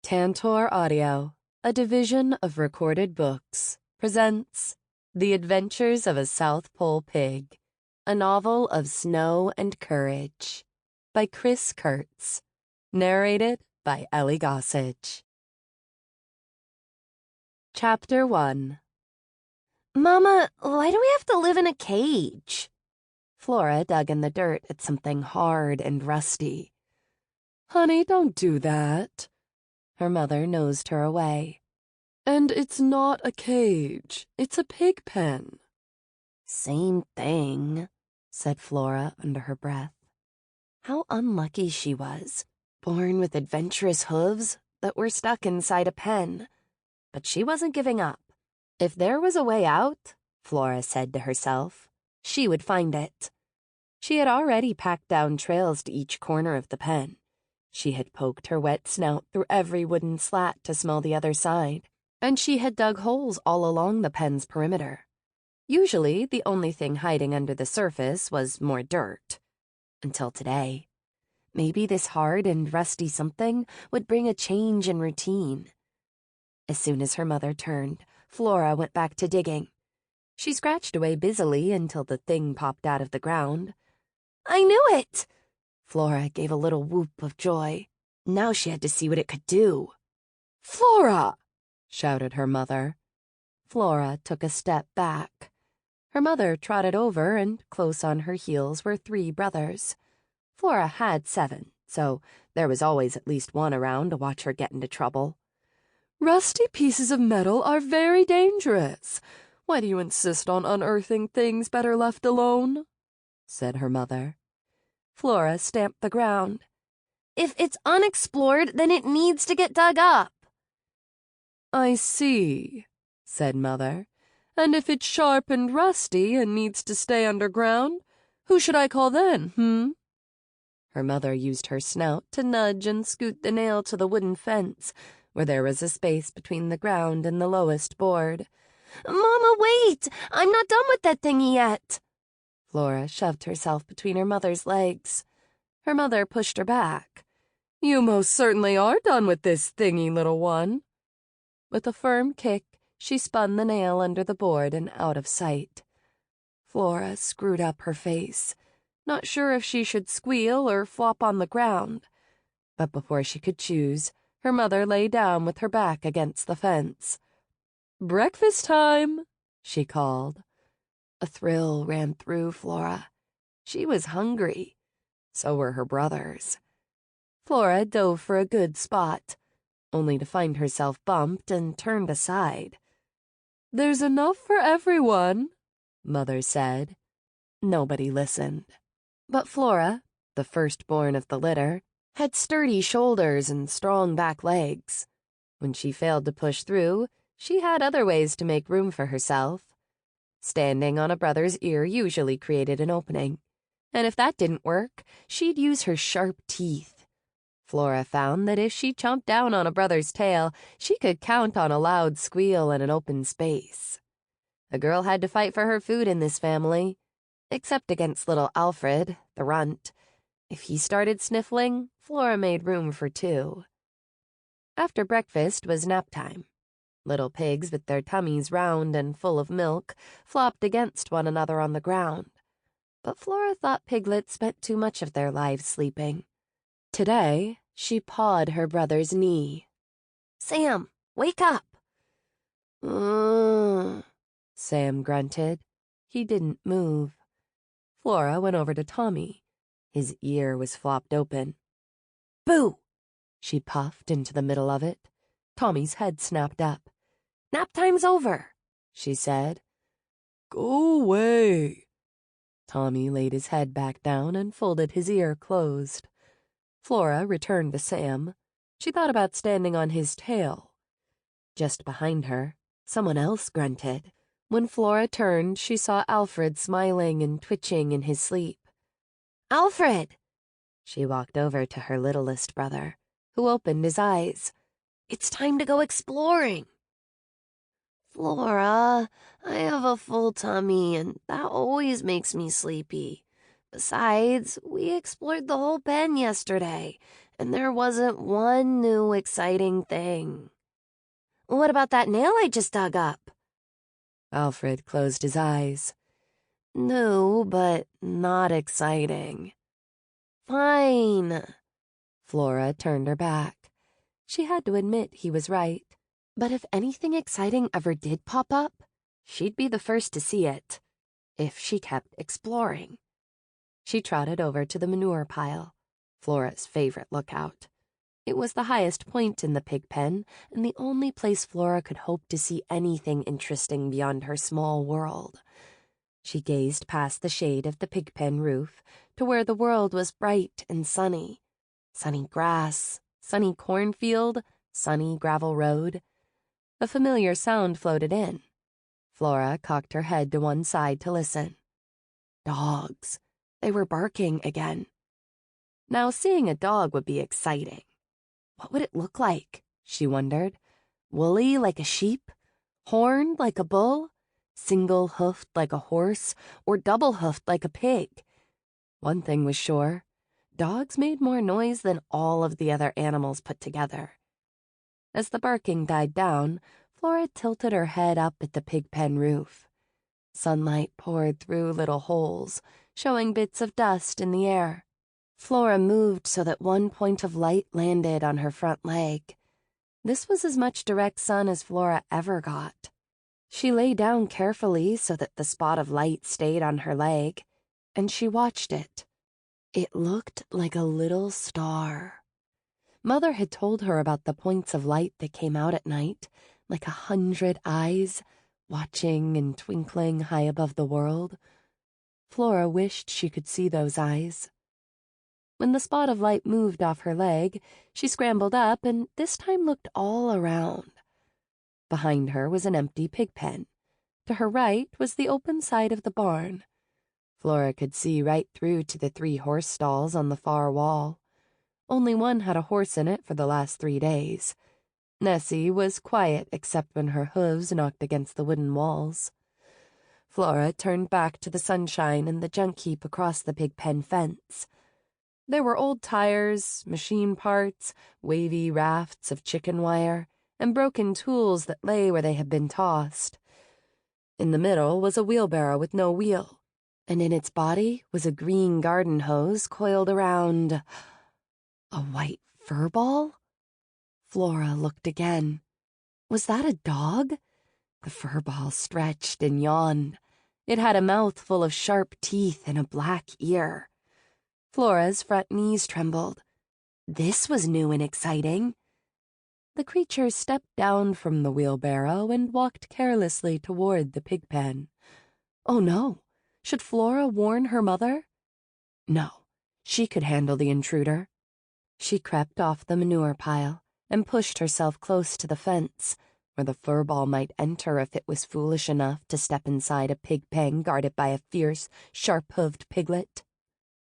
Tantor Audio, a division of Recorded Books, presents The Adventures of a South Pole Pig, a novel of snow and courage, by Kurtz, narrated by Ellie Gossage. Chapter 1. Mama, why do we have to live in a cage? Flora dug in the dirt at something hard and rusty. Honey, don't do that. Her mother nosed her away. And it's not a cage. It's a pig pen. Same thing, said Flora under her breath. How unlucky she was, born with adventurous hooves that were stuck inside a pen. But she wasn't giving up. If there was a way out, Flora said to herself, she would find it. She had already packed down trails to each corner of the pen. She had poked her wet snout through every wooden slat to smell the other side, and she had dug holes all along the pen's perimeter. Usually, the only thing hiding under the surface was more dirt. Until today. Maybe this hard and rusty something would bring a change in routine. As soon as her mother turned, Flora went back to digging. She scratched away busily until the thing popped out of the ground. I knew it! Flora gave a little whoop of joy. Now she had to see what it could do. "Flora!" shouted her mother. Flora took a step back. Her mother trotted over, and close on her heels were 3 brothers. Flora had 7, so there was always at least one around to watch her get into trouble. "Rusty pieces of metal are very dangerous. Why do you insist on unearthing things better left alone?" said her mother. Flora stamped the ground. If it's unexplored, then it needs to get dug up. "I see," said Mother. "And if it's sharp and rusty and needs to stay underground, who should I call then, Her mother used her snout to nudge and scoot the nail to the wooden fence, where there was a space between the ground and the lowest board. Mama, wait! I'm not done with that thingy yet. Flora shoved herself between her mother's legs. Her mother pushed her back. "You most certainly are done with this thingy, little one." With a firm kick, she spun the nail under the board and out of sight. Flora screwed up her face, not sure if she should squeal or flop on the ground. But before she could choose, her mother lay down with her back against the fence. "Breakfast time," she called. A thrill ran through Flora. She was hungry. So were her brothers. Flora dove for a good spot, only to find herself bumped and turned aside. "There's enough for everyone," Mother said. Nobody listened. But Flora, the firstborn of the litter, had sturdy shoulders and strong back legs. When she failed to push through, she had other ways to make room for herself. Standing on a brother's ear usually created an opening, and if that didn't work, she'd use her sharp teeth. Flora found that if she chomped down on a brother's tail, she could count on a loud squeal and an open space. A girl had to fight for her food in this family, except against little Alfred, the runt. If he started sniffling, Flora made room for 2. After breakfast was nap time. Little pigs with their tummies round and full of milk flopped against one another on the ground. But Flora thought piglets spent too much of their lives sleeping. Today, she pawed her brother's knee. "Sam, wake up." Sam grunted. He didn't move. Flora went over to Tommy. His ear was flopped open. "Boo!" She puffed into the middle of it. Tommy's head snapped up. "Nap time's over," she said. "Go away." Tommy laid his head back down and folded his ear closed. Flora returned to Sam. She thought about standing on his tail. Just behind her, someone else grunted. When Flora turned, she saw Alfred smiling and twitching in his sleep. "Alfred!" She walked over to her littlest brother, who opened his eyes. "It's time to go exploring." "Flora, I have a full tummy, and that always makes me sleepy. Besides, we explored the whole pen yesterday, and there wasn't one new exciting thing. What about that nail I just dug up? Alfred closed his eyes. New, but not exciting. Fine. Flora turned her back. She had to admit he was right. But if anything exciting ever did pop up, she'd be the first to see it, if she kept exploring. She trotted over to the manure pile, Flora's favorite lookout. It was the highest point in the pig pen, and the only place Flora could hope to see anything interesting beyond her small world. She gazed past the shade of the pig pen roof to where the world was bright and sunny. Sunny grass, sunny cornfield, sunny gravel road. A familiar sound floated in. Flora cocked her head to one side to listen. Dogs. They were barking again. Now, seeing a dog would be exciting. What would it look like, she wondered? Woolly like a sheep? Horned like a bull? Single-hoofed like a horse? Or double-hoofed like a pig? One thing was sure. Dogs made more noise than all of the other animals put together. As the barking died down, Flora tilted her head up at the pig pen roof. Sunlight poured through little holes, showing bits of dust in the air. Flora moved so that one point of light landed on her front leg. This was as much direct sun as Flora ever got. She lay down carefully so that the spot of light stayed on her leg, and she watched it. It looked like a little star. Mother had told her about the points of light that came out at night, like 100 eyes, watching and twinkling high above the world. Flora wished she could see those eyes. When the spot of light moved off her leg, she scrambled up and this time looked all around. Behind her was an empty pig pen. To her right was the open side of the barn. Flora could see right through to the 3 horse stalls on the far wall. Only one had a horse in it for the last 3 days. Nessie was quiet except when her hooves knocked against the wooden walls. Flora turned back to the sunshine and the junk heap across the pig pen fence. There were old tires, machine parts, wavy rafts of chicken wire, and broken tools that lay where they had been tossed. In the middle was a wheelbarrow with no wheel, and in its body was a green garden hose coiled around a white fur ball. Flora looked again. Was that a dog? The fur ball stretched and yawned. It had a mouth full of sharp teeth and a black ear. Flora's front knees trembled. This was new and exciting. The creature stepped down from the wheelbarrow and walked carelessly toward the pig pen. Oh no! Should Flora warn her mother? No, she could handle the intruder. She crept off the manure pile and pushed herself close to the fence, where the furball might enter if it was foolish enough to step inside a pig pen guarded by a fierce, sharp-hooved piglet.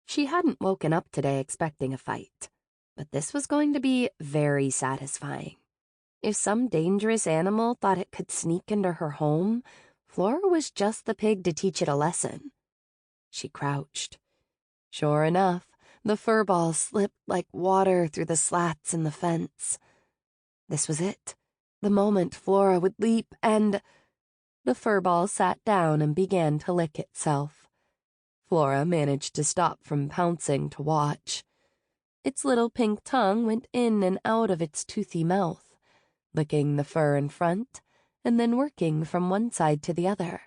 She hadn't woken up today expecting a fight, but this was going to be very satisfying. If some dangerous animal thought it could sneak into her home, Flora was just the pig to teach it a lesson. She crouched. Sure enough, the furball slipped like water through the slats in the fence. This was it, the moment Flora would leap and... The furball sat down and began to lick itself. Flora managed to stop from pouncing to watch. Its little pink tongue went in and out of its toothy mouth, licking the fur in front and then working from one side to the other.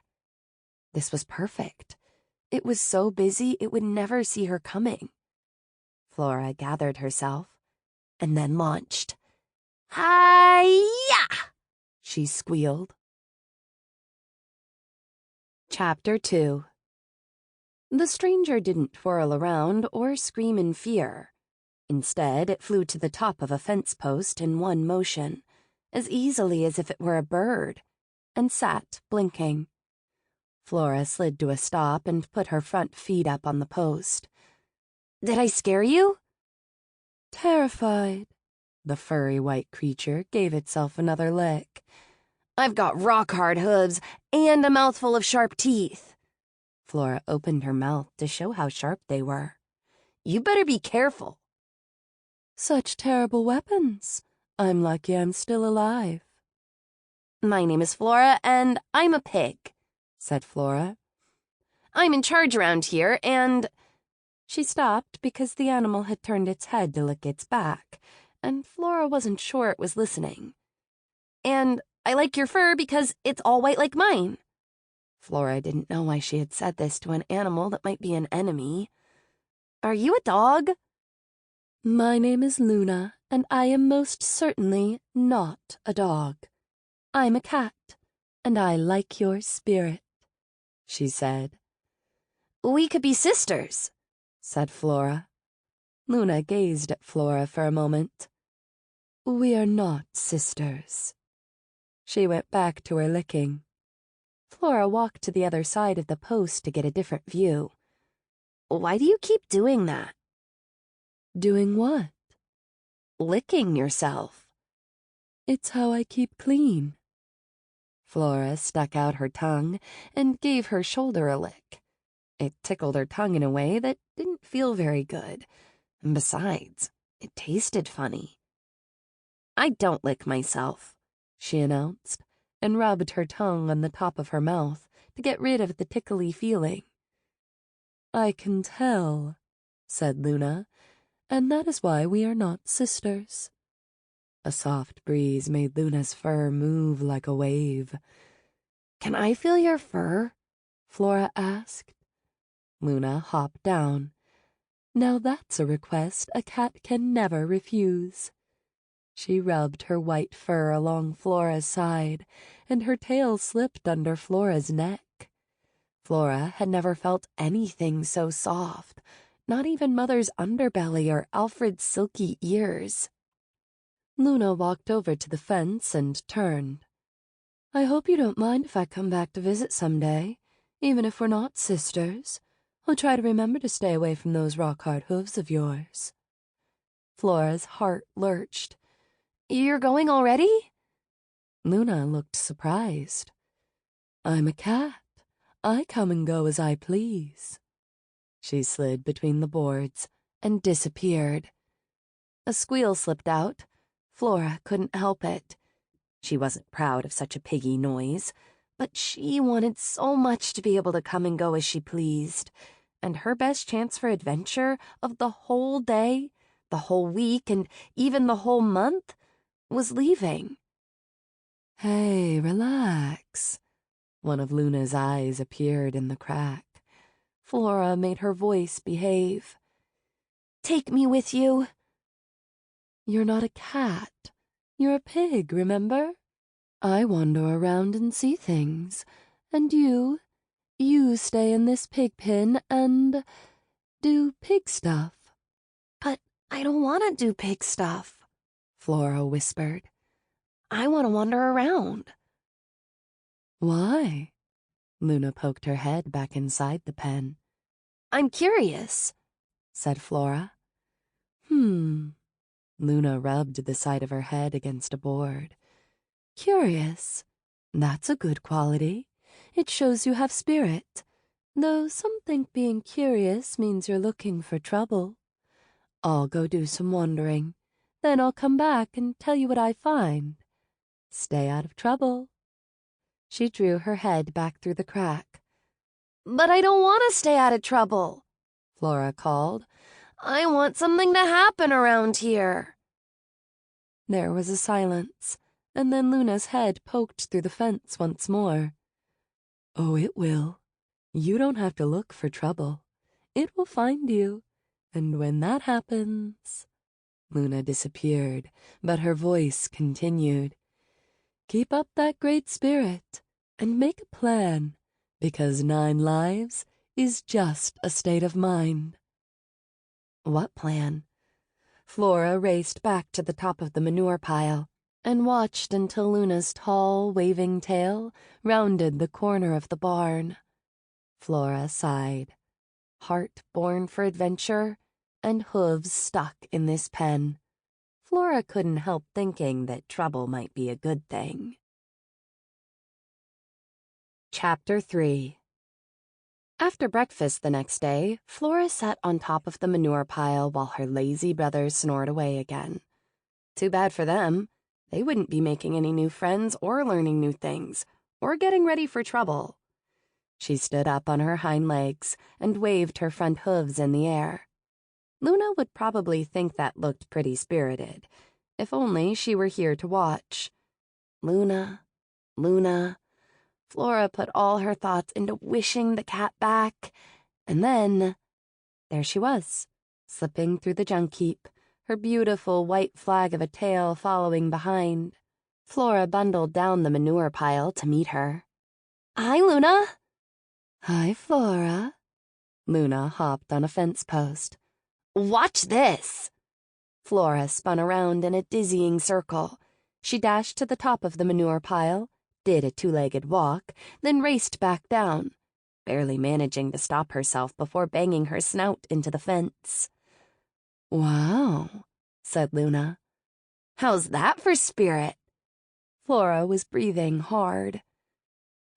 This was perfect. It was so busy it would never see her coming. Flora gathered herself and then launched. Hi-ya! She squealed. Chapter 2. The stranger didn't twirl around or scream in fear. Instead, it flew to the top of a fence post in one motion, as easily as if it were a bird, and sat blinking. Flora slid to a stop and put her front feet up on the post. Did I scare you? Terrified. The furry white creature gave itself another lick. I've got rock-hard hooves and a mouthful of sharp teeth. Flora opened her mouth to show how sharp they were. You better be careful. Such terrible weapons. I'm lucky I'm still alive. My name is Flora, and I'm a pig, said Flora. I'm in charge around here, and... She stopped because the animal had turned its head to lick its back, and Flora wasn't sure it was listening. And I like your fur because it's all white like mine. Flora didn't know why she had said this to an animal that might be an enemy. Are you a dog? My name is Luna, and I am most certainly not a dog. I'm a cat, and I like your spirit, she said. We could be sisters, said Flora. Luna gazed at Flora for a moment. We are not sisters. She went back to her licking. Flora walked to the other side of the post to get a different view. Why do you keep doing that? Doing what? Licking yourself. It's how I keep clean. Flora stuck out her tongue and gave her shoulder a lick. It tickled her tongue in a way that didn't feel very good. And besides, it tasted funny. I don't lick myself, she announced, and rubbed her tongue on the top of her mouth to get rid of the tickly feeling. I can tell, said Luna, and that is why we are not sisters. A soft breeze made Luna's fur move like a wave. Can I feel your fur? Flora asked. Luna hopped down. Now that's a request a cat can never refuse. She rubbed her white fur along Flora's side, and her tail slipped under Flora's neck. Flora had never felt anything so soft, not even Mother's underbelly or Alfred's silky ears. Luna walked over to the fence and turned. I hope you don't mind if I come back to visit someday, even if we're not sisters. I'll try to remember to stay away from those rock-hard hooves of yours. Flora's heart lurched. You're going already? Luna looked surprised. I'm a cat. I come and go as I please. She slid between the boards and disappeared. A squeal slipped out. Flora couldn't help it. She wasn't proud of such a piggy noise, but she wanted so much to be able to come and go as she pleased, and her best chance for adventure of the whole day, the whole week, and even the whole month was leaving. Hey, relax. One of Luna's eyes appeared in the crack. Flora made her voice behave. Take me with you. You're not a cat. You're a pig, remember? I wander around and see things. And you stay in this pig pen and do pig stuff. But I don't want to do pig stuff, Flora whispered. I want to wander around. Why? Luna poked her head back inside the pen. I'm curious, said Flora. Luna rubbed the side of her head against a board. Curious. That's a good quality. It shows you have spirit, though some think being curious means you're looking for trouble. I'll go do some wandering. Then I'll come back and tell you what I find. Stay out of trouble. She drew her head back through the crack. But I don't want to stay out of trouble, Flora called. I want something to happen around here. There was a silence, and then Luna's head poked through the fence once more. Oh, it will. You don't have to look for trouble. It will find you, and when that happens... Luna disappeared, but her voice continued. Keep up that great spirit, and make a plan, because 9 lives is just a state of mind. What plan? Flora raced back to the top of the manure pile and watched until Luna's tall, waving tail rounded the corner of the barn. Flora sighed. Heart born for adventure and hooves stuck in this pen. Flora couldn't help thinking that trouble might be a good thing. Chapter 3 After breakfast the next day, Flora sat on top of the manure pile while her lazy brothers snored away again. Too bad for them. They wouldn't be making any new friends or learning new things, or getting ready for trouble. She stood up on her hind legs and waved her front hooves in the air. Luna would probably think that looked pretty spirited, if only she were here to watch. Luna, Luna. Flora put all her thoughts into wishing the cat back, and then there she was, slipping through the junk heap, her beautiful white flag of a tail following behind. Flora bundled down the manure pile to meet her. Hi, Luna. Hi, Flora. Luna hopped on a fence post. Watch this. Flora spun around in a dizzying circle. She dashed to the top of the manure pile, did a two-legged walk, then raced back down, barely managing to stop herself before banging her snout into the fence. Wow, said Luna. How's that for spirit? Flora was breathing hard.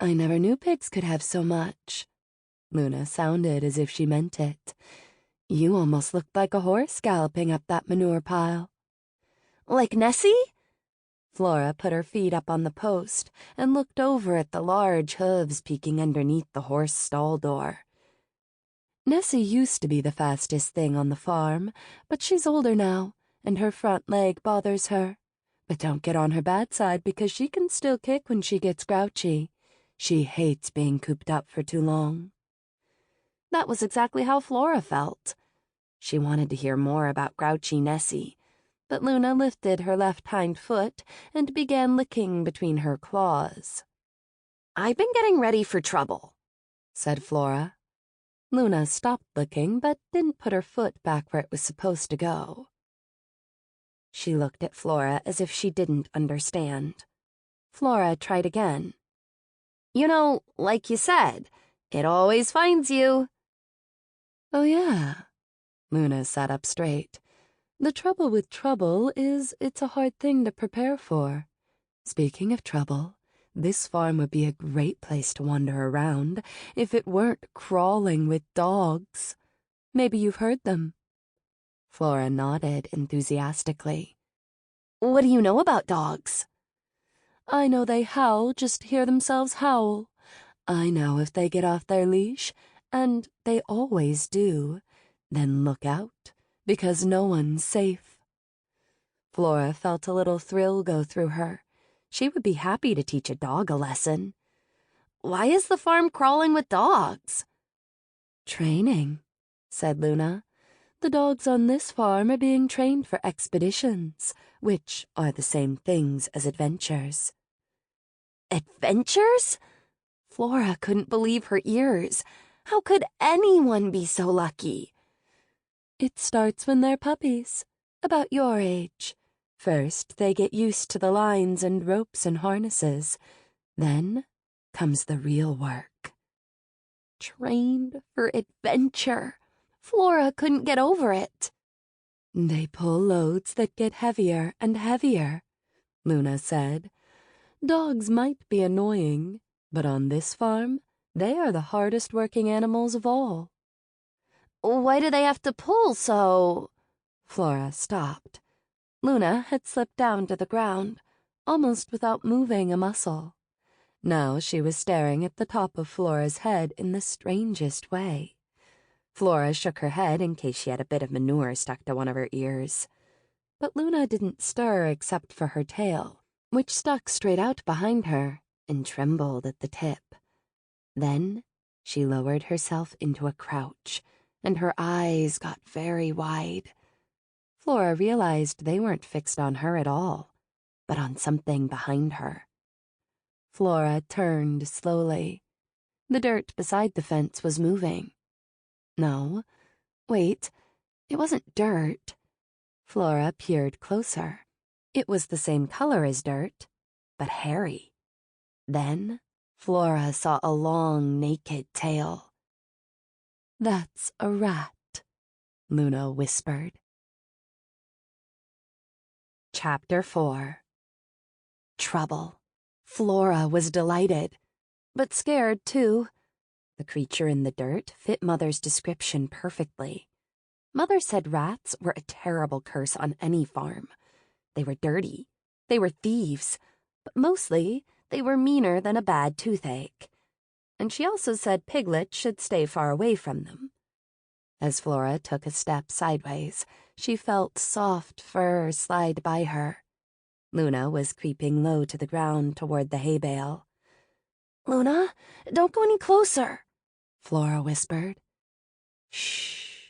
I never knew pigs could have so much. Luna sounded as if she meant it. You almost looked like a horse galloping up that manure pile. Like Nessie? Flora put her feet up on the post and looked over at the large hooves peeking underneath the horse stall door. Nessie used to be the fastest thing on the farm, but she's older now, and her front leg bothers her. But don't get on her bad side because she can still kick when she gets grouchy. She hates being cooped up for too long. That was exactly how Flora felt. She wanted to hear more about grouchy Nessie, but Luna lifted her left hind foot and began licking between her claws. I've been getting ready for trouble, said Flora. Luna stopped licking but didn't put her foot back where it was supposed to go. She looked at Flora as if she didn't understand. Flora tried again. You know, like you said, it always finds you. Oh, yeah. Luna sat up straight. The trouble with trouble is it's a hard thing to prepare for. Speaking of trouble, this farm would be a great place to wander around if it weren't crawling with dogs. Maybe you've heard them. Flora nodded enthusiastically. What do you know about dogs? I know they howl just to hear themselves howl. I know if they get off their leash, and they always do, then look out, because no one's safe. Flora felt a little thrill go through her. She would be happy to teach a dog a lesson. Why is the farm crawling with dogs? Training, said Luna. The dogs on this farm are being trained for expeditions, which are the same things as adventures. Adventures? Flora couldn't believe her ears. How could anyone be so lucky? It starts when they're puppies, about your age. First, they get used to the lines and ropes and harnesses. Then comes the real work. Trained for adventure. Flora couldn't get over it. They pull loads that get heavier and heavier, Luna said. Dogs might be annoying, but on this farm, they are the hardest working animals of all. Why do they have to pull so? Flora stopped. Luna had slipped down to the ground, almost without moving a muscle. Now she was staring at the top of Flora's head in the strangest way. Flora shook her head in case she had a bit of manure stuck to one of her ears. But Luna didn't stir except for her tail, which stuck straight out behind her and trembled at the tip. Then she lowered herself into a crouch, and her eyes got very wide. Flora realized they weren't fixed on her at all, but on something behind her. Flora turned slowly. The dirt beside the fence was moving. No, wait, it wasn't dirt. Flora peered closer. It was the same color as dirt, but hairy. Then Flora saw a long, naked tail. That's a rat, Luna whispered. Chapter 4. Trouble. Flora was delighted, but scared too. The creature in the dirt fit Mother's description perfectly. Mother said rats were a terrible curse on any farm. They were dirty. They were thieves. But mostly, they were meaner than a bad toothache. And she also said piglets should stay far away from them. As Flora took a step sideways, she felt soft fur slide by her. Luna was creeping low to the ground toward the hay bale. "Luna, don't go any closer," Flora whispered. Shh.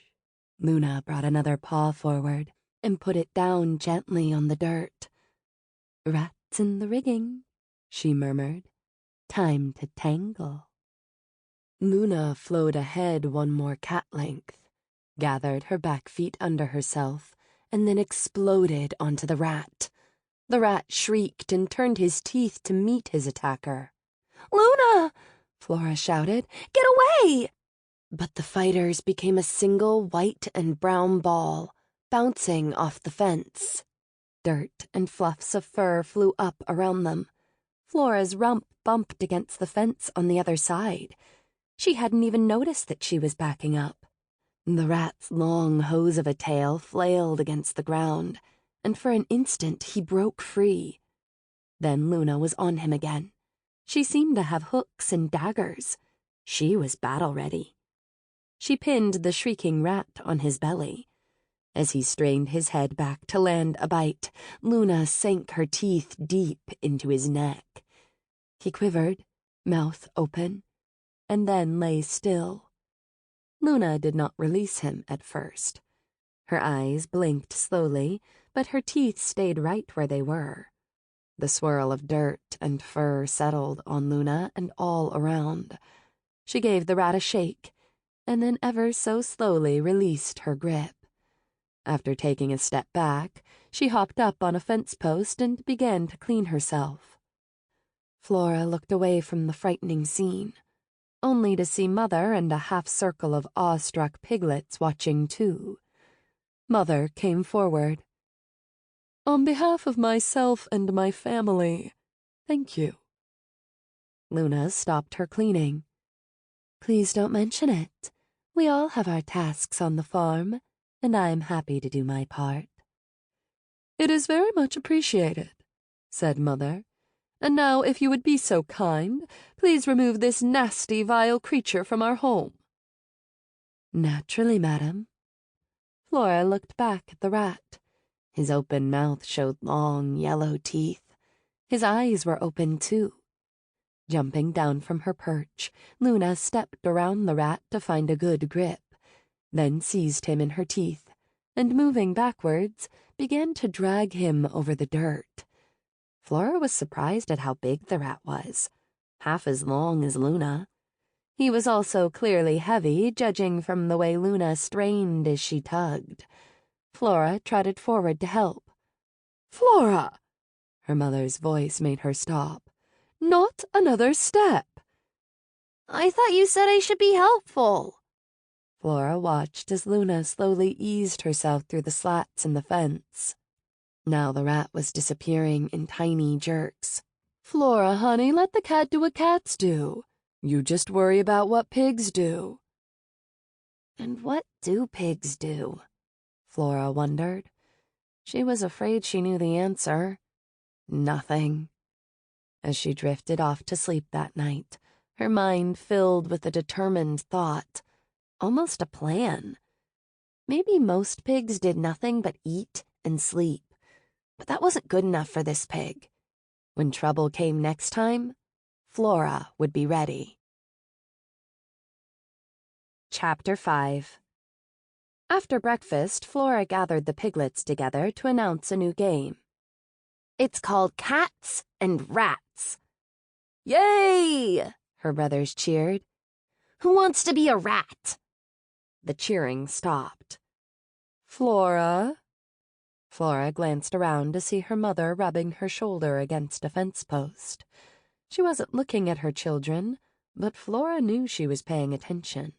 Luna brought another paw forward and put it down gently on the dirt. Rats in the rigging, she murmured. Time to tangle. Luna flowed ahead one more cat length, gathered her back feet under herself, and then exploded onto the rat. The rat shrieked and turned his teeth to meet his attacker. "Luna!" Flora shouted. "Get away!" But the fighters became a single white and brown ball, bouncing off the fence. Dirt and fluffs of fur flew up around them. Flora's rump bumped against the fence on the other side. She hadn't even noticed that she was backing up. The rat's long hose of a tail flailed against the ground, and for an instant he broke free. Then Luna was on him again. She seemed to have hooks and daggers. She was battle-ready. She pinned the shrieking rat on his belly. As he strained his head back to land a bite, Luna sank her teeth deep into his neck. He quivered, mouth open, and then lay still. Luna did not release him at first. Her eyes blinked slowly, but her teeth stayed right where they were. The swirl of dirt and fur settled on Luna and all around. She gave the rat a shake, and then ever so slowly released her grip. After taking a step back, she hopped up on a fence post and began to clean herself. Flora looked away from the frightening scene, only to see Mother and a half-circle of awestruck piglets watching too. Mother came forward. "On behalf of myself and my family, thank you." Luna stopped her cleaning. "Please don't mention it. We all have our tasks on the farm, and I am happy to do my part." "It is very much appreciated," said Mother. "And now, if you would be so kind, please remove this nasty, vile creature from our home." "Naturally, madam." Flora looked back at the rat. His open mouth showed long, yellow teeth. His eyes were open, too. Jumping down from her perch, Luna stepped around the rat to find a good grip, then seized him in her teeth, and moving backwards, began to drag him over the dirt. Flora was surprised at how big the rat was, half as long as Luna. He was also clearly heavy, judging from the way Luna strained as she tugged. Flora trotted forward to help. "Flora!" Her mother's voice made her stop. "Not another step!" "I thought you said I should be helpful." Flora watched as Luna slowly eased herself through the slats in the fence. Now the rat was disappearing in tiny jerks. "Flora, honey, let the cat do what cats do. You just worry about what pigs do." "And what do pigs do?" Flora wondered. She was afraid she knew the answer. Nothing. As she drifted off to sleep that night, her mind filled with a determined thought, almost a plan. Maybe most pigs did nothing but eat and sleep, but that wasn't good enough for this pig. When trouble came next time, Flora would be ready. Chapter 5. After breakfast, Flora gathered the piglets together to announce a new game. "It's called Cats and Rats." "Yay!" her brothers cheered. "Who wants to be a rat?" The cheering stopped. "Flora?" Flora glanced around to see her mother rubbing her shoulder against a fence post. She wasn't looking at her children, but Flora knew she was paying attention.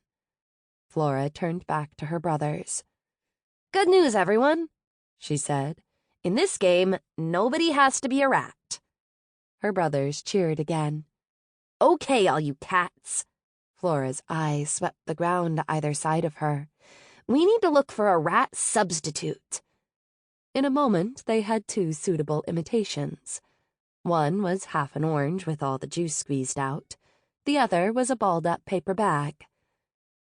Flora turned back to her brothers. "Good news, everyone," she said. "In this game, nobody has to be a rat." Her brothers cheered again. "Okay, all you cats," Flora's eyes swept the ground either side of her. "We need to look for a rat substitute." In a moment, they had two suitable imitations. One was half an orange with all the juice squeezed out. The other was a balled-up paper bag.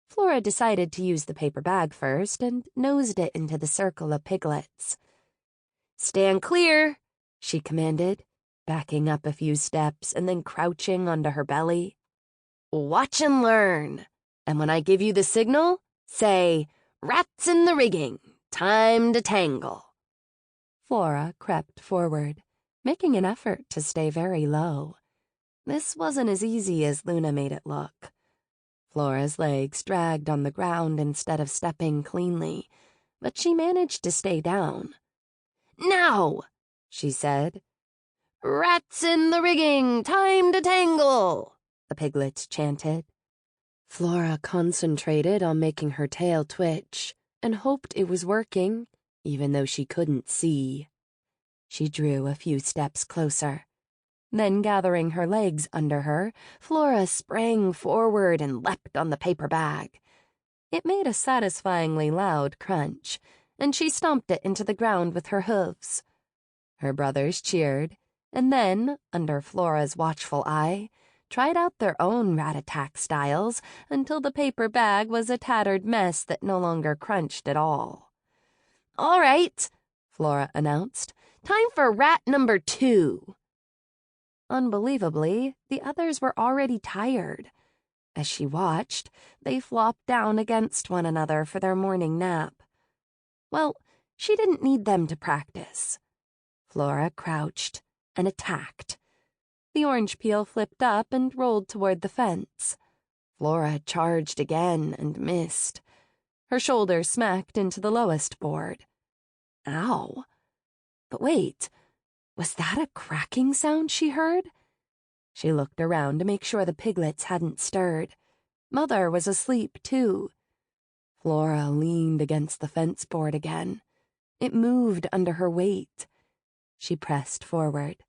Flora decided to use the paper bag first and nosed it into the circle of piglets. "Stand clear," she commanded, backing up a few steps and then crouching onto her belly. "Watch and learn. And when I give you the signal, say, 'Rats in the rigging. Time to tangle.'" Flora crept forward, making an effort to stay very low. This wasn't as easy as Luna made it look. Flora's legs dragged on the ground instead of stepping cleanly, but she managed to stay down. "Now," she said. "Rats in the rigging, time to tangle," the piglets chanted. Flora concentrated on making her tail twitch and hoped it was working, even though she couldn't see. She drew a few steps closer. Then, gathering her legs under her, Flora sprang forward and leapt on the paper bag. It made a satisfyingly loud crunch, and she stomped it into the ground with her hooves. Her brothers cheered, and then, under Flora's watchful eye, tried out their own rat-attack styles until the paper bag was a tattered mess that no longer crunched at all. "All right," Flora announced. "Time for rat number 2. Unbelievably, the others were already tired. As she watched, they flopped down against one another for their morning nap. Well, she didn't need them to practice. Flora crouched and attacked. The orange peel flipped up and rolled toward the fence. Flora charged again and missed. Her shoulder smacked into the lowest board. Ow! But wait, was that a cracking sound she heard? She looked around to make sure the piglets hadn't stirred. Mother was asleep, too. Flora leaned against the fence board again. It moved under her weight. She pressed forward.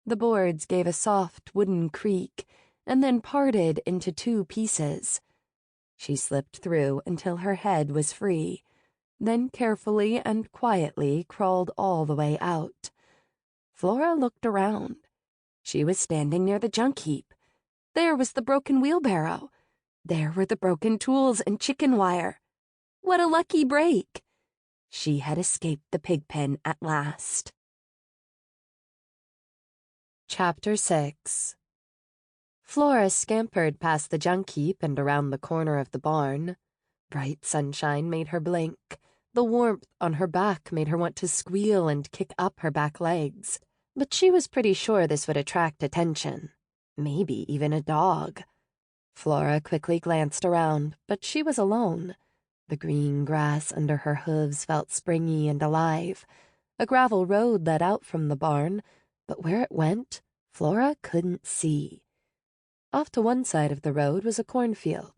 The boards gave a soft wooden creak and then parted into 2 pieces. She slipped through until her head was free, then carefully and quietly crawled all the way out. Flora looked around. She was standing near the junk heap. There was the broken wheelbarrow. There were the broken tools and chicken wire. What a lucky break! She had escaped the pig pen at last. Chapter 6. Flora scampered past the junk heap and around the corner of the barn. Bright sunshine made her blink. The warmth on her back made her want to squeal and kick up her back legs. But she was pretty sure this would attract attention. Maybe even a dog. Flora quickly glanced around, but she was alone. The green grass under her hooves felt springy and alive. A gravel road led out from the barn, but where it went, Flora couldn't see. Off to one side of the road was a cornfield,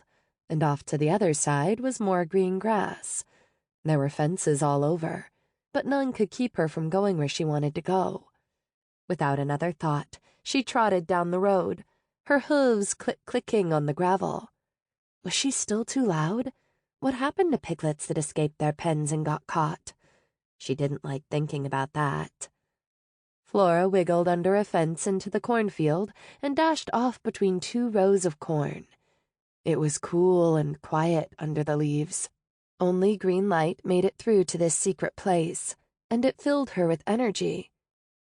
and off to the other side was more green grass. There were fences all over, but none could keep her from going where she wanted to go. Without another thought, she trotted down the road, her hooves click-clicking on the gravel. Was she still too loud? What happened to piglets that escaped their pens and got caught? She didn't like thinking about that. Flora wiggled under a fence into the cornfield and dashed off between 2 rows of corn. It was cool and quiet under the leaves. Only green light made it through to this secret place, and it filled her with energy.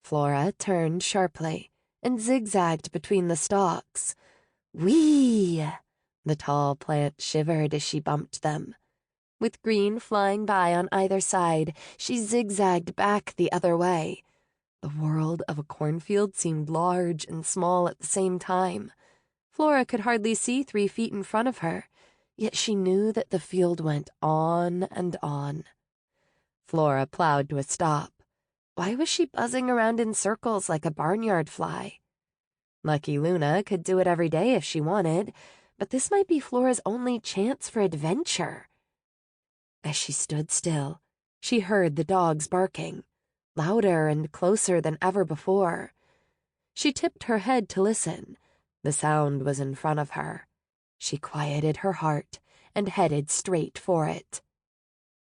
Flora turned sharply and zigzagged between the stalks. Whee! The tall plants shivered as she bumped them. With green flying by on either side, she zigzagged back the other way. The world of a cornfield seemed large and small at the same time. Flora could hardly see 3 feet in front of her, yet she knew that the field went on and on. Flora plowed to a stop. Why was she buzzing around in circles like a barnyard fly? Lucky Luna could do it every day if she wanted, but this might be Flora's only chance for adventure. As she stood still, she heard the dogs barking, louder and closer than ever before. She tipped her head to listen. The sound was in front of her. She quieted her heart and headed straight for it.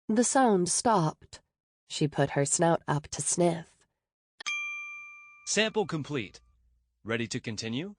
The sound stopped. She put her snout up to sniff. Sample complete. Ready to continue?